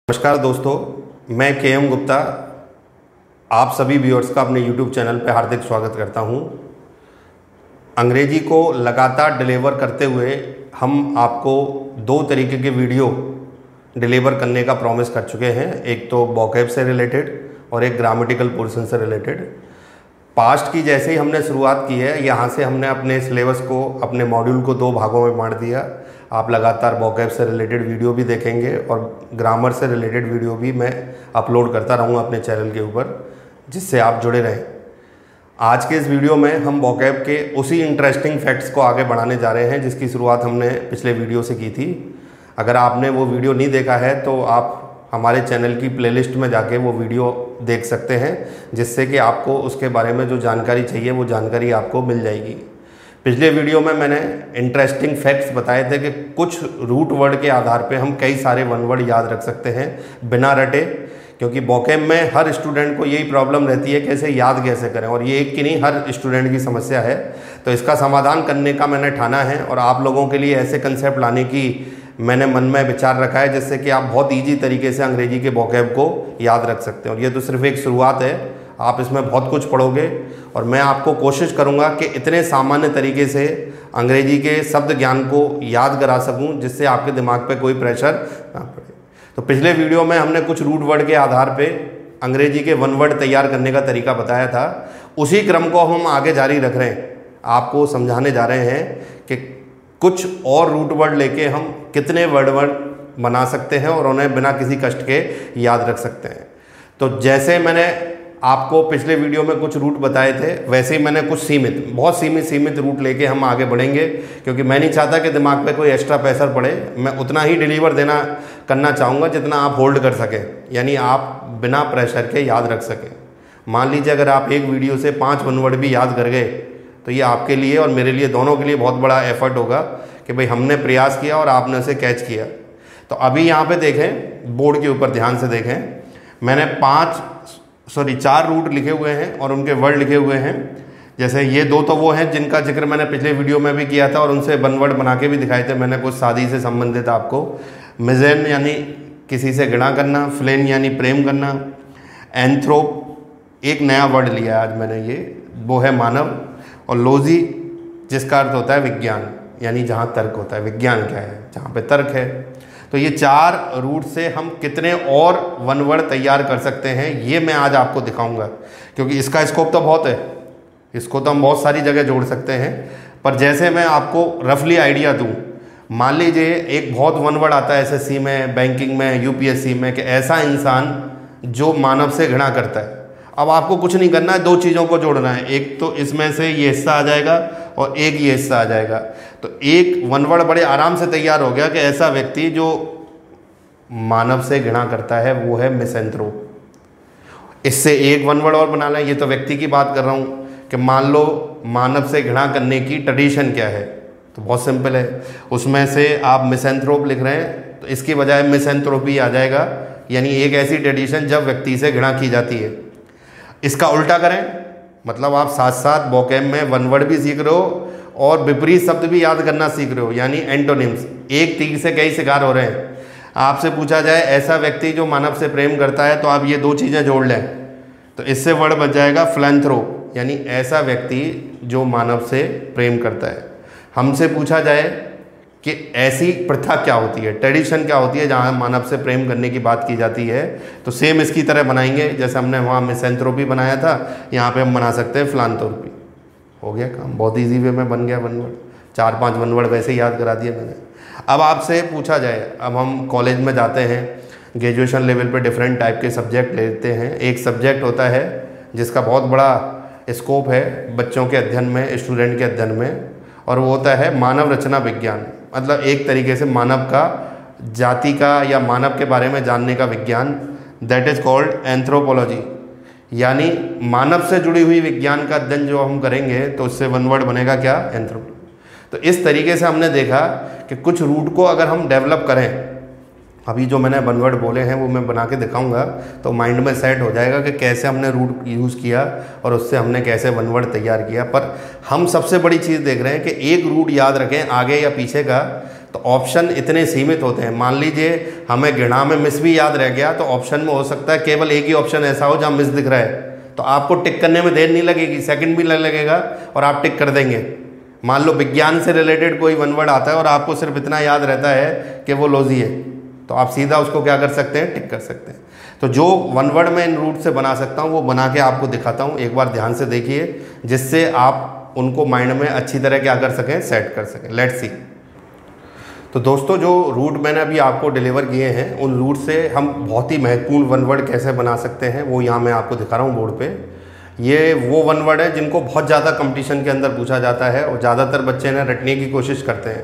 नमस्कार दोस्तों, मैं के.एम. गुप्ता आप सभी व्यूअर्स का अपने YouTube चैनल पर हार्दिक स्वागत करता हूं। अंग्रेजी को लगातार डिलीवर करते हुए हम आपको दो तरीके के वीडियो डिलीवर करने का प्रॉमिस कर चुके हैं। एक तो वोकैब से रिलेटेड और एक ग्रामेटिकल पोर्शन से रिलेटेड। पास्ट की जैसे ही हमने शुरुआत की है, यहाँ से हमने अपने सिलेबस को, अपने मॉड्यूल को दो भागों में बांट दिया। आप लगातार वोकैब से रिलेटेड वीडियो भी देखेंगे और ग्रामर से रिलेटेड वीडियो भी मैं अपलोड करता रहूँगा अपने चैनल के ऊपर, जिससे आप जुड़े रहें। आज के इस वीडियो में हम वोकैब के उसी इंटरेस्टिंग फैक्ट्स को आगे बढ़ाने जा रहे हैं जिसकी शुरुआत हमने पिछले वीडियो से की थी। अगर आपने वो वीडियो नहीं देखा है तो आप हमारे चैनल की प्लेलिस्ट में जाके वो वीडियो देख सकते हैं, जिससे कि आपको उसके बारे में जो जानकारी चाहिए वो जानकारी आपको मिल जाएगी। पिछले वीडियो में मैंने इंटरेस्टिंग फैक्ट्स बताए थे कि कुछ रूट वर्ड के आधार पे हम कई सारे वन वर्ड याद रख सकते हैं बिना रटे, क्योंकि वोकैब में हर स्टूडेंट को यही प्रॉब्लम रहती है कैसे याद कैसे करें, और ये एक की नहीं हर स्टूडेंट की समस्या है। तो इसका समाधान करने का मैंने ठाना है और आप लोगों के लिए ऐसे कंसेप्ट लाने की मैंने मन में विचार रखा है जिससे कि आप बहुत ईजी तरीके से अंग्रेजी के वोकैब को याद रख सकते हैं। और ये तो सिर्फ एक शुरुआत है, आप इसमें बहुत कुछ पढ़ोगे और मैं आपको कोशिश करूंगा कि इतने सामान्य तरीके से अंग्रेजी के शब्द ज्ञान को याद करा सकूं जिससे आपके दिमाग पे कोई प्रेशर ना पड़े। तो पिछले वीडियो में हमने कुछ रूट वर्ड के आधार पे अंग्रेजी के वन वर्ड तैयार करने का तरीका बताया था। उसी क्रम को हम आगे जारी रख रहे हैं। आपको समझाने जा रहे हैं कि कुछ और रूट वर्ड लेके हम कितने वर्ड बना सकते हैं और उन्हें बिना किसी कष्ट के याद रख सकते हैं। तो जैसे मैंने आपको पिछले वीडियो में कुछ रूट बताए थे, वैसे ही मैंने कुछ बहुत सीमित रूट लेके हम आगे बढ़ेंगे, क्योंकि मैं नहीं चाहता कि दिमाग पे कोई एक्स्ट्रा प्रेशर पड़े। मैं उतना ही डिलीवर करना चाहूँगा जितना आप होल्ड कर सकें, यानी आप बिना प्रेशर के याद रख सकें। मान लीजिए अगर आप एक वीडियो से 5 वन वर्ड भी याद कर गए तो ये आपके लिए और मेरे लिए दोनों के लिए बहुत बड़ा एफर्ट होगा कि भाई हमने प्रयास किया और आपने उसे कैच किया। तो अभी यहाँ पे देखें, बोर्ड के ऊपर ध्यान से देखें, मैंने 4 रूट लिखे हुए हैं और उनके वर्ड लिखे हुए हैं। जैसे ये दो तो वो हैं जिनका जिक्र मैंने पिछले वीडियो में भी किया था और उनसे वन वर्ड बना के भी दिखाए थे मैंने, कुछ शादी से संबंधित आपको। मिजेन यानी किसी से घृणा करना, फ्लेन यानी प्रेम करना, एंथ्रोप एक नया वर्ड लिया आज मैंने, ये वो है मानव, और लॉजी जिसका अर्थ होता है विज्ञान, यानी जहाँ तर्क होता है। विज्ञान क्या है? जहाँ पे तर्क है। तो ये 4 रूट से हम कितने और वन वर्ड तैयार कर सकते हैं ये मैं आज आपको दिखाऊंगा, क्योंकि इसका स्कोप तो बहुत है, इसको तो हम बहुत सारी जगह जोड़ सकते हैं। पर जैसे मैं आपको रफली आइडिया दूं, मान लीजिए एक बहुत वन वर्ड आता है एसएससी में, बैंकिंग में, यूपीएससी में, कि ऐसा इंसान जो मानव से घृणा करता है। अब आपको कुछ नहीं करना है, 2 चीज़ों को जोड़ना है। एक तो इसमें से ये हिस्सा आ जाएगा और एक ये हिस्सा आ जाएगा। तो एक वन वर्ड बड़े आराम से तैयार हो गया कि ऐसा व्यक्ति जो मानव से घृणा करता है वो है मिसेंथ्रोप। इससे एक वन वर्ड और बना लें। ये तो व्यक्ति की बात कर रहा हूँ कि मान लो मानव से घृणा करने की ट्रेडिशन क्या है, तो बहुत सिंपल है। उसमें से आप मिसेंथ्रोप लिख रहे हैं तो इसकी बजाय मिसेंथ्रोपी आ जाएगा, यानी एक ऐसी ट्रेडिशन जब व्यक्ति से घृणा की जाती है। इसका उल्टा करें, मतलब आप साथ साथ वोकैब में वन वर्ड भी सीख रहे हो और विपरीत शब्द भी याद करना सीख रहे हो, यानी एंटोनिम्स। एक तीर से कई शिकार हो रहे हैं। आपसे पूछा जाए ऐसा व्यक्ति जो मानव से प्रेम करता है, तो आप ये 2 चीज़ें जोड़ लें तो इससे वर्ड बच जाएगा फिलैंथ्रोप, यानी ऐसा व्यक्ति जो मानव से प्रेम करता है। हमसे पूछा जाए कि ऐसी प्रथा क्या होती है, ट्रेडिशन क्या होती है जहाँ मानव से प्रेम करने की बात की जाती है, तो सेम इसकी तरह बनाएंगे। जैसे हमने वहाँ मिसेंथ्रोपी बनाया था, यहाँ पे हम बना सकते हैं फिलैंथ्रोपी। हो गया काम, बहुत इजी वे में बन गया वन वर्ड। 4-5 वन वर्ड वैसे ही याद करा दिए मैंने। अब आपसे पूछा जाए, अब हम कॉलेज में जाते हैं, ग्रेजुएशन लेवल पे डिफरेंट टाइप के सब्जेक्ट लेते हैं। एक सब्जेक्ट होता है जिसका बहुत बड़ा स्कोप है बच्चों के अध्ययन में, स्टूडेंट के अध्ययन में, और वो होता है मानव रचना विज्ञान। मतलब एक तरीके से मानव का, जाति का या मानव के बारे में जानने का विज्ञान, दैट इज़ कॉल्ड एंथ्रोपोलॉजी। यानी मानव से जुड़ी हुई विज्ञान का अध्ययन जो हम करेंगे तो उससे वन वर्ड बनेगा क्या? एंथ्रोपोलॉजी। तो इस तरीके से हमने देखा कि कुछ रूट को अगर हम डेवलप करें, अभी जो मैंने वन वर्ड बोले हैं वो मैं बना के दिखाऊंगा, तो माइंड में सेट हो जाएगा कि कैसे हमने रूट यूज़ किया और उससे हमने कैसे वन वर्ड तैयार किया। पर हम सबसे बड़ी चीज़ देख रहे हैं कि एक रूट याद रखें आगे या पीछे का, तो ऑप्शन इतने सीमित होते हैं। मान लीजिए हमें गिणा में मिस भी याद रह गया, तो ऑप्शन में हो सकता है केवल एक ही ऑप्शन ऐसा हो जहाँ मिस दिख रहा है, तो आपको टिक करने में देर नहीं लगेगी, सेकंड भी लगेगा और आप टिक कर देंगे। मान लो विज्ञान से रिलेटेड कोई वन वर्ड आता है और आपको सिर्फ इतना याद रहता है कि वो लॉजी है, तो आप सीधा उसको क्या कर सकते हैं, टिक कर सकते हैं। तो जो वन वर्ड मैं इन रूट से बना सकता हूँ वो बना के आपको दिखाता हूँ, एक बार ध्यान से देखिए, जिससे आप उनको माइंड में अच्छी तरह क्या कर सकें, सेट कर सकें। Let's see. तो दोस्तों जो रूट मैंने अभी आपको डिलीवर किए हैं, उन रूट से हम बहुत ही महत्वपूर्ण वन वर्ड कैसे बना सकते हैं वो यहाँ मैं आपको दिखा रहा हूँ बोर्ड पे। ये वो वन वर्ड है जिनको बहुत ज़्यादा कंपटीशन के अंदर पूछा जाता है और ज़्यादातर बच्चे ना रटने की कोशिश करते हैं।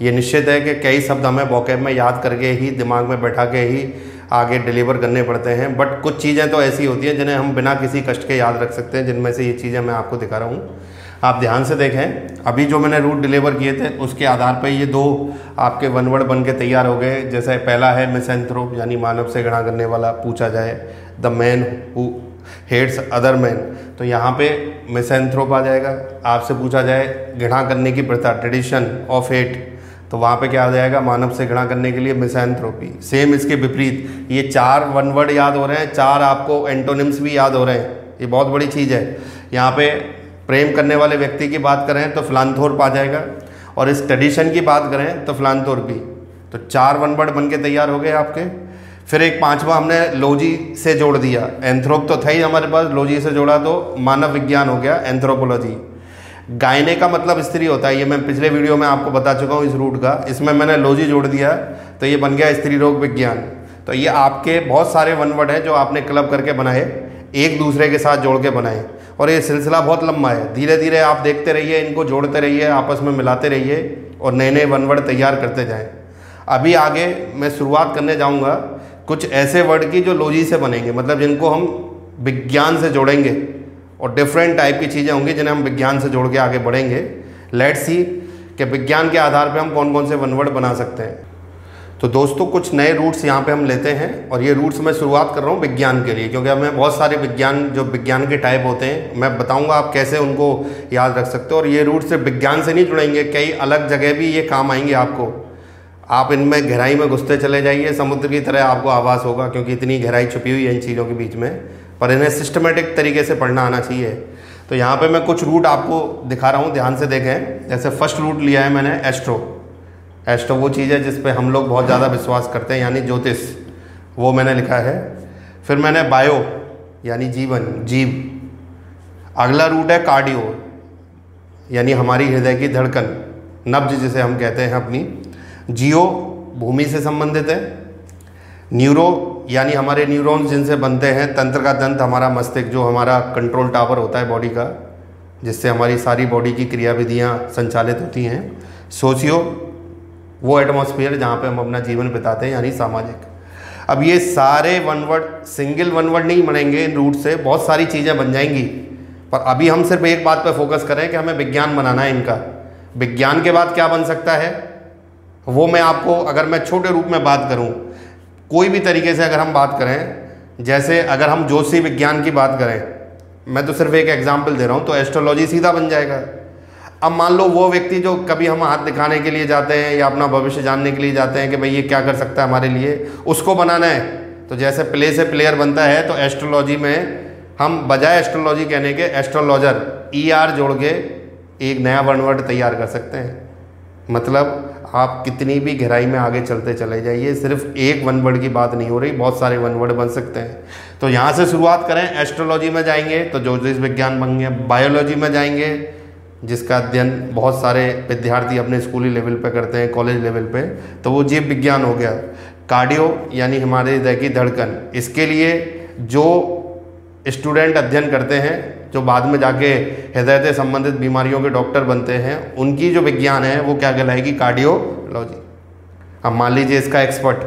ये निश्चित है कि कई शब्द हमें वोकैब में याद करके ही, दिमाग में बैठा के ही आगे डिलीवर करने पड़ते हैं, बट कुछ चीज़ें तो ऐसी होती हैं जिन्हें हम बिना किसी कष्ट के याद रख सकते हैं, जिनमें से ये चीज़ें मैं आपको दिखा रहा हूँ। आप ध्यान से देखें, अभी जो मैंने रूट डिलीवर किए थे उसके आधार पर ये दो आपके वन वर्ड बन के तैयार हो गए। जैसे पहला है मिसैंथ्रोप, यानी मानव से घृणा करने वाला पूछा जाए, the man who hates other man, तो यहाँ पे मिसैंथ्रोप आ जाएगा। आपसे पूछा जाए घृणा करने की प्रथा, ट्रेडिशन ऑफ हेट, तो वहाँ पे क्या आ जाएगा, मानव से घृणा करने के लिए मिसैंथ्रोपी। सेम इसके विपरीत, ये 4 वन वर्ड याद हो रहे हैं, 4 आपको एंटोनिम्स भी याद हो रहे हैं, ये बहुत बड़ी चीज़ है। यहाँ पे प्रेम करने वाले व्यक्ति की बात करें तो फिलांथ्रोप आ जाएगा, और इस ट्रेडिशन की बात करें तो फिलांथ्रोपी। तो 4 वन वर्ड बन के तैयार हो गए आपके। फिर एक 5वां हमने लॉजी से जोड़ दिया, एंथ्रोप तो था ही हमारे पास, लॉजी से जोड़ा तो मानव विज्ञान हो गया, एंथ्रोपोलॉजी। गायने का मतलब स्त्री होता है, ये मैं पिछले वीडियो में आपको बता चुका हूँ इस रूट का, इसमें मैंने लॉजी जोड़ दिया तो ये बन गया स्त्री रोग विज्ञान। तो ये आपके बहुत सारे वन वर्ड हैं जो आपने क्लब करके बनाए, एक दूसरे के साथ जोड़ के बनाए, और ये सिलसिला बहुत लंबा है। धीरे धीरे आप देखते रहिए, इनको जोड़ते रहिए, आपस में मिलाते रहिए और नए नए वन वर्ड तैयार करते जाएँ। अभी आगे मैं शुरुआत करने जाऊँगा कुछ ऐसे वर्ड की जो लॉजी से बनेंगे, मतलब जिनको हम विज्ञान से जोड़ेंगे, और डिफरेंट टाइप की चीज़ें होंगी जिन्हें हम विज्ञान से जोड़ के आगे बढ़ेंगे। लेट्स सी कि विज्ञान के आधार पे हम कौन कौन से वन वर्ड बना सकते हैं। तो दोस्तों कुछ नए रूट्स यहाँ पे हम लेते हैं, और ये रूट्स मैं शुरुआत कर रहा हूँ विज्ञान के लिए, क्योंकि हमें बहुत सारे विज्ञान, जो विज्ञान के टाइप होते हैं, मैं बताऊँगा आप कैसे उनको याद रख सकते हो। और ये रूट सिर्फ विज्ञान से नहीं जुड़ेंगे, कई अलग जगह भी ये काम आएंगे आपको। आप इनमें गहराई में घुसते चले जाइए, समुद्र की तरह आपको आभास होगा, क्योंकि इतनी गहराई छुपी हुई है इन चीज़ों के बीच में, पर इन्हें सिस्टमेटिक तरीके से पढ़ना आना चाहिए। तो यहाँ पे मैं कुछ रूट आपको दिखा रहा हूँ, ध्यान से देखें। जैसे फर्स्ट रूट लिया है मैंने एस्ट्रो। एस्ट्रो वो चीज़ है जिस पे हम लोग बहुत ज़्यादा विश्वास करते हैं, यानी ज्योतिष, वो मैंने लिखा है। फिर मैंने बायो यानी जीवन, जीव। अगला रूट है कार्डियो, यानी हमारी हृदय की धड़कन, नब्ज जिसे हम कहते हैं अपनी। जियो भूमि से संबंधित है। न्यूरो यानी हमारे न्यूरॉन्स जिनसे बनते हैं, तंत्र का तंत्र हमारा मस्तिष्क, जो हमारा कंट्रोल टावर होता है बॉडी का, जिससे हमारी सारी बॉडी की क्रियाविधियाँ संचालित होती हैं। सोशियो वो एटमॉस्फेयर जहाँ पे हम अपना जीवन बिताते हैं, यानी सामाजिक। अब ये सारे one word single one word नहीं बनेंगे, इन रूट से बहुत सारी चीज़ें बन जाएंगी, पर अभी हम सिर्फ एक बात पर फोकस करें कि हमें विज्ञान बनाना है इनका। विज्ञान के बाद क्या बन सकता है वो मैं आपको, अगर मैं छोटे रूप में बात करूं, कोई भी तरीके से अगर हम बात करें, जैसे अगर हम ज्योतिषी विज्ञान की बात करें, मैं तो सिर्फ एक एग्जांपल दे रहा हूं, तो एस्ट्रोलॉजी सीधा बन जाएगा। अब मान लो वो व्यक्ति जो कभी हम हाथ दिखाने के लिए जाते हैं या अपना भविष्य जानने के लिए जाते हैं कि भाई ये क्या कर सकता है हमारे लिए, उसको बनाना है, तो जैसे प्ले से प्लेयर बनता है, तो एस्ट्रोलॉजी में हम बजाय एस्ट्रोलॉजी कहने के एस्ट्रोलॉजर ER जोड़ के एक नया वन वर्ड तैयार कर सकते हैं। मतलब आप कितनी भी गहराई में आगे चलते चले जाइए, सिर्फ एक वन वर्ड की बात नहीं हो रही, बहुत सारे वन वर्ड बन सकते हैं। तो यहाँ से शुरुआत करें, एस्ट्रोलॉजी में जाएंगे तो ज्योतिष विज्ञान बन गया। बायोलॉजी में जाएंगे, जिसका अध्ययन बहुत सारे विद्यार्थी अपने स्कूली लेवल पे करते हैं, कॉलेज लेवल पे, तो वो जीव विज्ञान हो गया। कार्डियो यानी हमारे हृदय की धड़कन, इसके लिए जो स्टूडेंट अध्ययन करते हैं, जो बाद में जाके हृदय से संबंधित बीमारियों के डॉक्टर बनते हैं, उनकी जो विज्ञान है वो क्या कहलाएगी, कार्डियोलॉजी। अब मान लीजिए इसका एक्सपर्ट,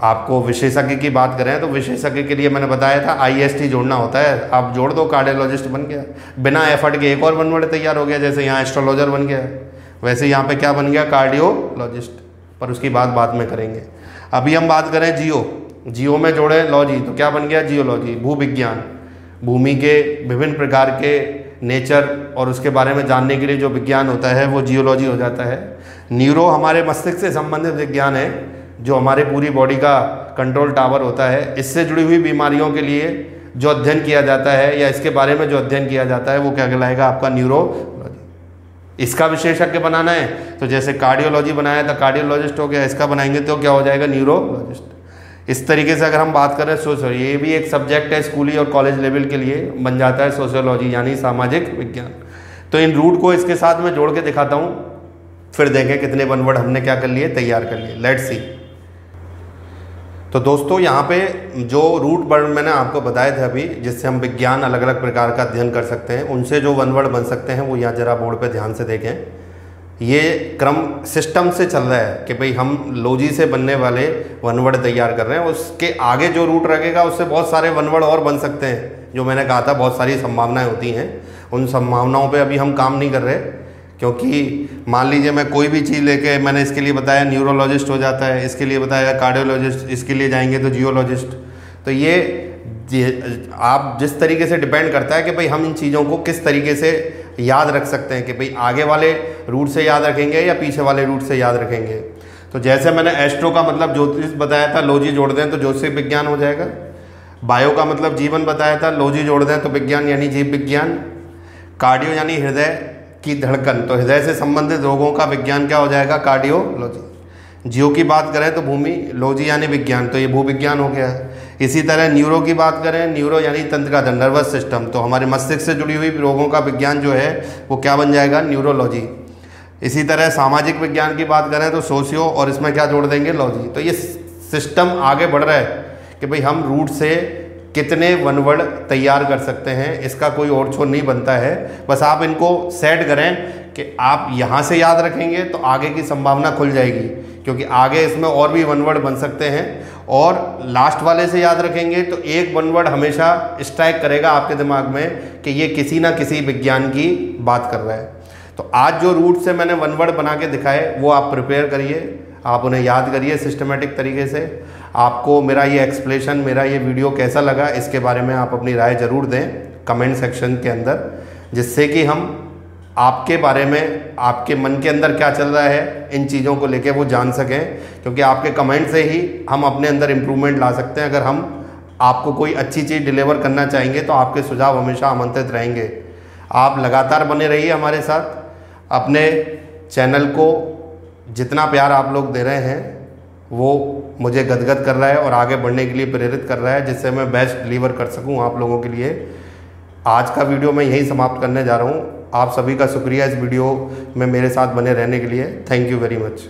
आपको विशेषज्ञ की बात करें तो विशेषज्ञ के लिए मैंने बताया था IST जोड़ना होता है, आप जोड़ दो, कार्डियोलॉजिस्ट बन गया। बिना एफर्ट के एक और वन वर्ड तैयार हो गया, जैसे यहाँ एस्ट्रोलॉजर बन गया, वैसे यहाँ पे क्या बन गया, कार्डियोलॉजिस्ट, पर उसकी बात बाद में करेंगे। अभी हम बात करें जियो में जोड़े लॉजी, तो क्या बन गया, जियोलॉजी, भूविज्ञान, भूमि के विभिन्न प्रकार के नेचर और उसके बारे में जानने के लिए जो विज्ञान होता है वो जियोलॉजी हो जाता है। न्यूरो हमारे मस्तिष्क से संबंधित विज्ञान है, जो हमारे पूरी बॉडी का कंट्रोल टावर होता है। इससे जुड़ी हुई बीमारियों के लिए जो अध्ययन किया जाता है या इसके बारे में जो अध्ययन किया जाता है वो क्या कहलाएगा? आपका न्यूरोलॉजी। इसका विशेषज्ञ बनाना है तो जैसे कार्डियोलॉजी बनाया था, कार्डियोलॉजिस्ट हो गया, इसका बनाएंगे तो क्या हो जाएगा? न्यूरोलॉजिस्ट। इस तरीके से अगर हम बात करें सोशियोलॉजी, ये भी एक सब्जेक्ट है स्कूली और कॉलेज लेवल के लिए बन जाता है सोशियोलॉजी, यानी सामाजिक विज्ञान। तो इन रूट को इसके साथ में जोड़ के दिखाता हूँ, फिर देखें कितने वन वर्ड हमने क्या कर लिए, तैयार कर लिए। Let's see. तो दोस्तों यहाँ पे जो रूट वर्ड मैंने आपको बताए थे अभी, जिससे हम विज्ञान अलग अलग प्रकार का अध्ययन कर सकते हैं, उनसे जो वन वर्ड बन सकते हैं वो यहाँ जरा बोर्ड पे ध्यान से देखें। ये क्रम सिस्टम से चल रहा है कि भाई हम लॉजी से बनने वाले वन वर्ड तैयार कर रहे हैं, उसके आगे जो रूट रखेगा उससे बहुत सारे वन वर्ड और बन सकते हैं। जो मैंने कहा था बहुत सारी संभावनाएं होती हैं, उन संभावनाओं पे अभी हम काम नहीं कर रहे, क्योंकि मान लीजिए मैं कोई भी चीज़ लेके, मैंने इसके लिए बताया न्यूरोलॉजिस्ट हो जाता है, इसके लिए बताया कार्डियोलॉजिस्ट, इसके लिए जाएंगे तो जियोलॉजिस्ट। तो ये आप जिस तरीके से डिपेंड करता है कि भाई हम इन चीज़ों को किस तरीके से याद रख सकते हैं, कि भाई आगे वाले रूट से याद रखेंगे या पीछे वाले रूट से याद रखेंगे। तो जैसे मैंने एस्ट्रो का मतलब ज्योतिष बताया था, लॉजी जोड़ दें तो ज्योतिष विज्ञान हो जाएगा। बायो का मतलब जीवन बताया था, लॉजी जोड़ दें तो विज्ञान यानी जीव विज्ञान। कार्डियो यानी हृदय की धड़कन, तो हृदय से संबंधित रोगों का विज्ञान क्या हो जाएगा? कार्डियोलॉजी। जियो की बात करें तो भूमि, लॉजी यानी विज्ञान, तो ये भूविज्ञान हो गया। इसी तरह न्यूरो की बात करें, न्यूरो यानी तंत्रिका, नर्वस सिस्टम, तो हमारे मस्तिष्क से जुड़ी हुई रोगों का विज्ञान जो है वो क्या बन जाएगा? न्यूरोलॉजी। इसी तरह सामाजिक विज्ञान की बात करें तो सोशियो, और इसमें क्या जोड़ देंगे? लॉजी। तो ये सिस्टम आगे बढ़ रहा है कि भाई हम रूट से कितने वन वर्ड तैयार कर सकते हैं, इसका कोई और छोर नहीं बनता है। बस आप इनको सेट करें कि आप यहाँ से याद रखेंगे तो आगे की संभावना खुल जाएगी, क्योंकि आगे इसमें और भी वन वर्ड बन सकते हैं। और लास्ट वाले से याद रखेंगे तो एक वन वर्ड हमेशा स्ट्राइक करेगा आपके दिमाग में कि ये किसी ना किसी विज्ञान की बात कर रहा है। तो आज जो रूट से मैंने वन वर्ड बना के दिखाए वो आप प्रिपेयर करिए, आप उन्हें याद करिए सिस्टमेटिक तरीके से। आपको मेरा ये एक्सप्लेनेशन, मेरा ये वीडियो कैसा लगा, इसके बारे में आप अपनी राय ज़रूर दें कमेंट सेक्शन के अंदर, जिससे कि हम आपके बारे में, आपके मन के अंदर क्या चल रहा है इन चीज़ों को लेके वो जान सकें। क्योंकि आपके कमेंट से ही हम अपने अंदर इम्प्रूवमेंट ला सकते हैं। अगर हम आपको कोई अच्छी चीज़ डिलीवर करना चाहेंगे तो आपके सुझाव हमेशा आमंत्रित रहेंगे। आप लगातार बने रहिए हमारे साथ। अपने चैनल को जितना प्यार आप लोग दे रहे हैं वो मुझे गदगद कर रहा है और आगे बढ़ने के लिए प्रेरित कर रहा है, जिससे मैं बेस्ट डिलीवर कर सकूं आप लोगों के लिए। आज का वीडियो मैं यहीं समाप्त करने जा रहा हूं। आप सभी का शुक्रिया इस वीडियो में मेरे साथ बने रहने के लिए। Thank you very much.